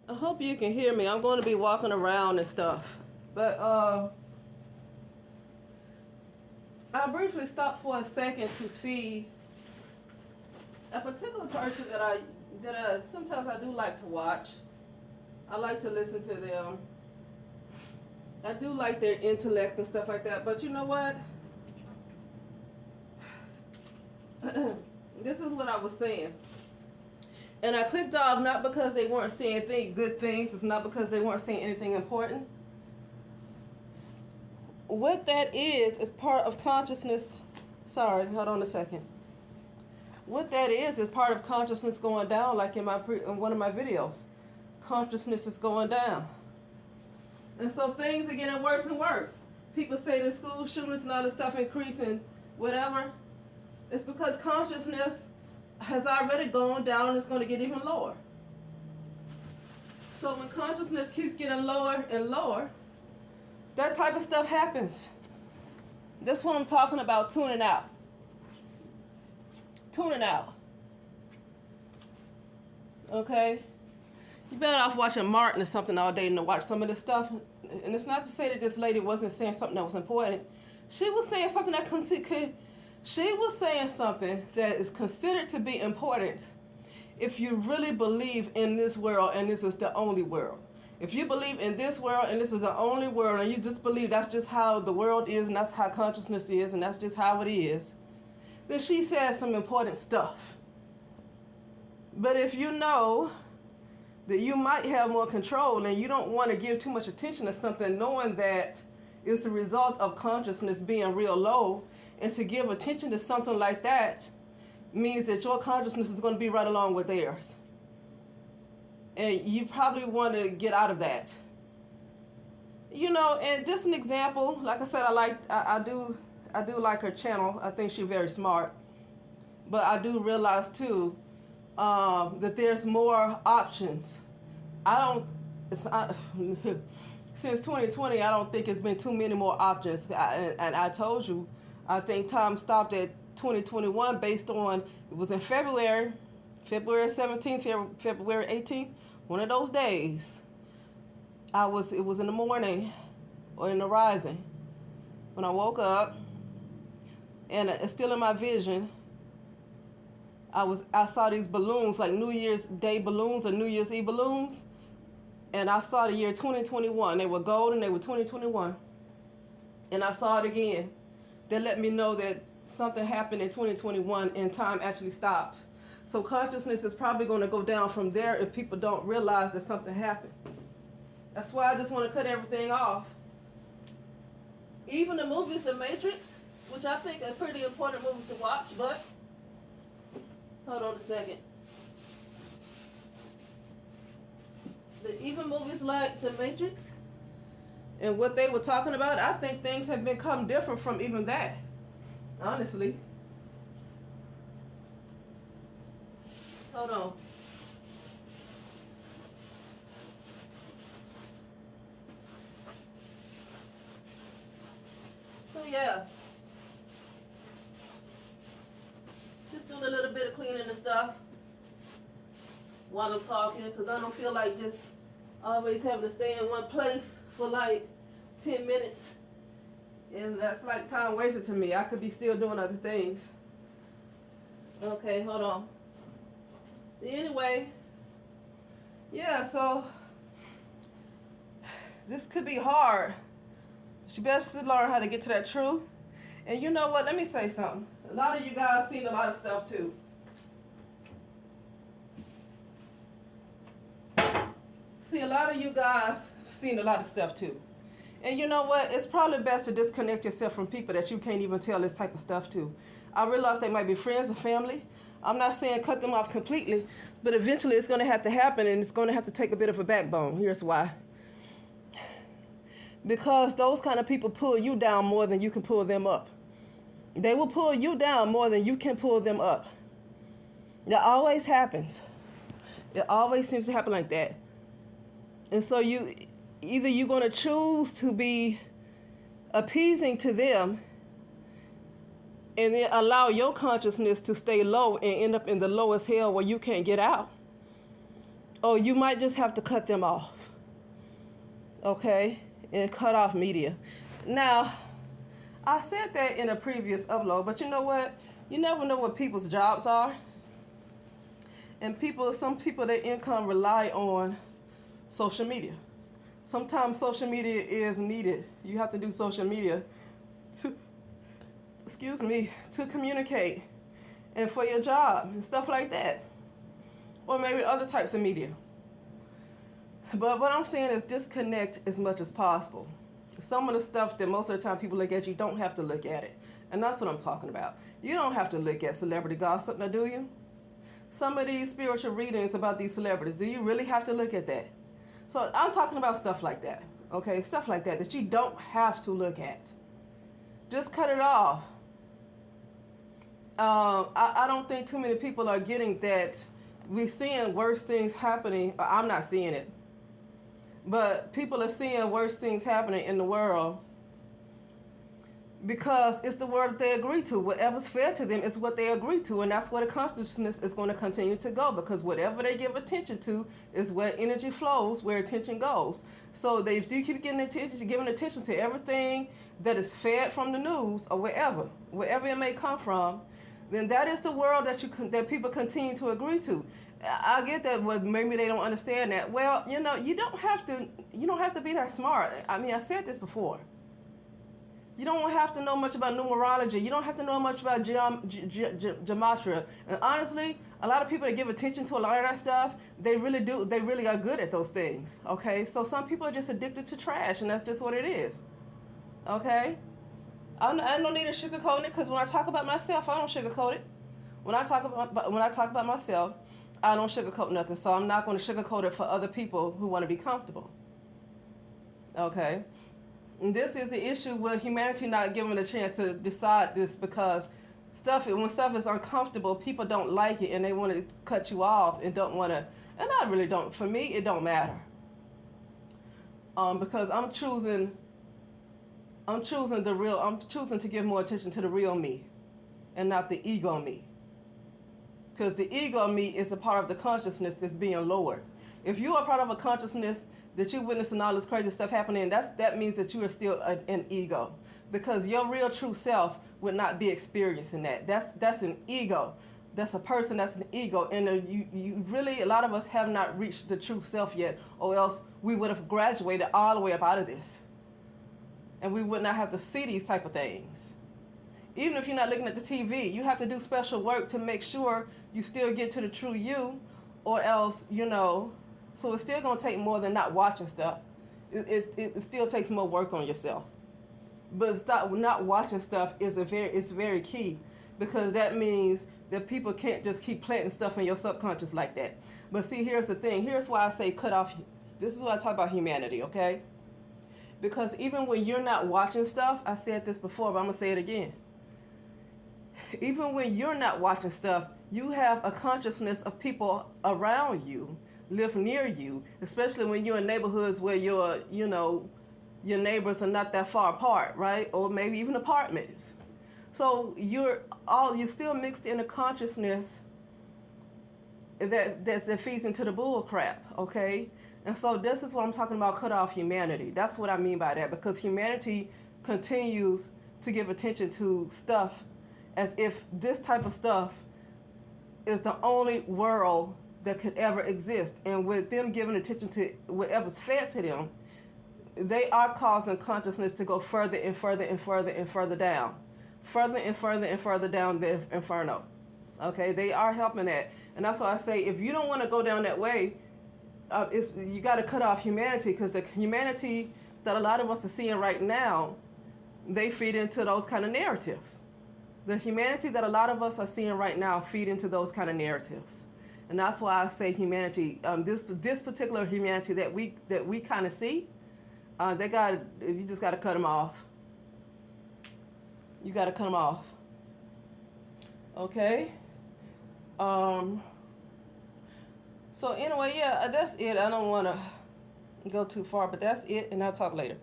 I hope you can hear me. I'm going to be walking around and stuff. But I briefly stopped for a second to see a particular person that I sometimes I do like to watch. I like to listen to them. I do like their intellect and stuff like that. But you know what? This is what I was saying. And I clicked off not because they weren't saying good things. It's not because they weren't saying anything important. What that is part of consciousness. Sorry, hold on a second. What that is part of consciousness going down, like in one of my videos. Consciousness is going down. And so things are getting worse and worse. People say the school shootings and all this stuff increasing, whatever. It's because consciousness has already gone down and it's going to get even lower. So when consciousness keeps getting lower and lower, that type of stuff happens. That's what I'm talking about, tuning out. Tuning out. Okay? You better off watching Martin or something all day than to watch some of this stuff. And it's not to say that this lady wasn't saying something that was important. She was saying something that is considered to be important if you really believe in this world and this is the only world. If you believe in this world and this is the only world and you just believe that's just how the world is and that's how consciousness is and that's just how it is, then she says some important stuff. But if you know that you might have more control and you don't want to give too much attention to something, knowing that it's a result of consciousness being real low, and to give attention to something like that means that your consciousness is going to be right along with theirs. And you probably want to get out of that. You know, and just an example, like I said, I do like her channel. I think she's very smart. But I do realize too that there's more options. Since 2020, I don't think it's been too many more options. And I told you, I think time stopped at 2021 based on, it was in February 17th, February 18th, one of those days. It was in the morning or in the rising when I woke up, and it's still in my vision. I saw these balloons, like New Year's Day balloons or New Year's Eve balloons, and I saw the year 2021. They were gold and they were 2021. And I saw it again. That let me know that something happened in 2021 and time actually stopped. So consciousness is probably going to go down from there if people don't realize that something happened. That's why I just want to cut everything off. Even the movies, The Matrix, which I think are pretty important movies to watch, but hold on a second. Even movies like The Matrix and what they were talking about, I think things have become different from even that, honestly. Hold on. So yeah, just doing a little bit of cleaning and stuff while I'm talking, because I don't feel like just always having to stay in one place for like 10 minutes. And that's like time wasted to me. I could be still doing other things. Okay, hold on. Anyway, yeah, so this could be hard. You better learn how to get to that truth. And you know what? Let me say something. A lot of you guys seen a lot of stuff too. See, a lot of you guys seen a lot of stuff too. And you know what? It's probably best to disconnect yourself from people that you can't even tell this type of stuff to. I realize they might be friends or family. I'm not saying cut them off completely, but eventually it's going to have to happen, and it's going to have to take a bit of a backbone. Here's why. Because those kind of people pull you down more than you can pull them up. They will pull you down more than you can pull them up. That always happens. It always seems to happen like that. And so either you're going to choose to be appeasing to them and then allow your consciousness to stay low and end up in the lowest hell where you can't get out. or you might just have to cut them off. Okay? And cut off media. Now, I said that in a previous upload, but you know what? You never know what people's jobs are. And some people, their income rely on social media. Sometimes social media is needed. You have to do social media to, to communicate and for your job and stuff like that. Or maybe other types of media. But what I'm saying is disconnect as much as possible. Some of the stuff that most of the time people look at, you don't have to look at it. And that's what I'm talking about. You don't have to look at celebrity gossip, now do you? Some of these spiritual readings about these celebrities, do you really have to look at that? So I'm talking about stuff like that, okay? Stuff like that you don't have to look at. Just cut it off. I don't think too many people are getting that we're seeing worse things happening. I'm not seeing it. But people are seeing worse things happening in the world because it's the word that they agree to. Whatever's fair to them is what they agree to, and that's where the consciousness is going to continue to go, because whatever they give attention to is where energy flows, where attention goes. So if you keep giving attention to everything that is fed from the news or wherever it may come from, then that is the world that people continue to agree to. I get that, but maybe they don't understand that. Well, you don't have to be that smart. I mean, I said this before. You don't have to know much about numerology. You don't have to know much about gematria. And honestly, a lot of people that give attention to a lot of that stuff, they really are good at those things. Okay, so some people are just addicted to trash, and that's just what it is. Okay, I don't need to sugarcoat it, because when I talk about myself, I don't sugarcoat it. When I talk about myself, I don't sugarcoat nothing. So I'm not going to sugarcoat it for other people who want to be comfortable. Okay. And this is the issue with humanity not given a chance to decide this, because when stuff is uncomfortable, people don't like it and they want to cut you off and don't want to. And I really don't. For me, it don't matter. Because I'm choosing to give more attention to the real me and not the ego me. Because the ego me is a part of the consciousness that's being lowered. If you are part of a consciousness that you're witnessing all this crazy stuff happening, that means that you are still an ego. Because your real true self would not be experiencing that. That's an ego. That's a person, that's an ego. And you really, a lot of us have not reached the true self yet, or else we would have graduated all the way up out of this. And we would not have to see these type of things. Even if you're not looking at the TV, you have to do special work to make sure you still get to the true you, or else, so it's still going to take more than not watching stuff. It still takes more work on yourself. But not watching stuff is very key, because that means that people can't just keep planting stuff in your subconscious like that. But see, here's the thing. Here's why I say cut off. This is why I talk about humanity, okay? Because even when you're not watching stuff, I said this before, but I'm going to say it again. Even when you're not watching stuff, you have a consciousness of people around you, live near you, especially when you're in neighborhoods where your neighbors are not that far apart, right? Or maybe even apartments. So you're still mixed in a consciousness that feeds into the bull crap, okay? And so this is what I'm talking about, cut off humanity. That's what I mean by that, because humanity continues to give attention to stuff as if this type of stuff is the only world that could ever exist. And with them giving attention to whatever's fed to them, they are causing consciousness to go further and further and further and further down. Further and further and further down the inferno. Okay, they are helping that. And that's why I say, if you don't want to go down that way, you got to cut off humanity, because the humanity that a lot of us are seeing right now, they feed into those kind of narratives. The humanity that a lot of us are seeing right now feed into those kind of narratives. And that's why I say humanity, this particular humanity that we kind of see, you just got to cut them off. You got to cut them off. Okay? So anyway, yeah, that's it. I don't want to go too far, but that's it, and I'll talk later.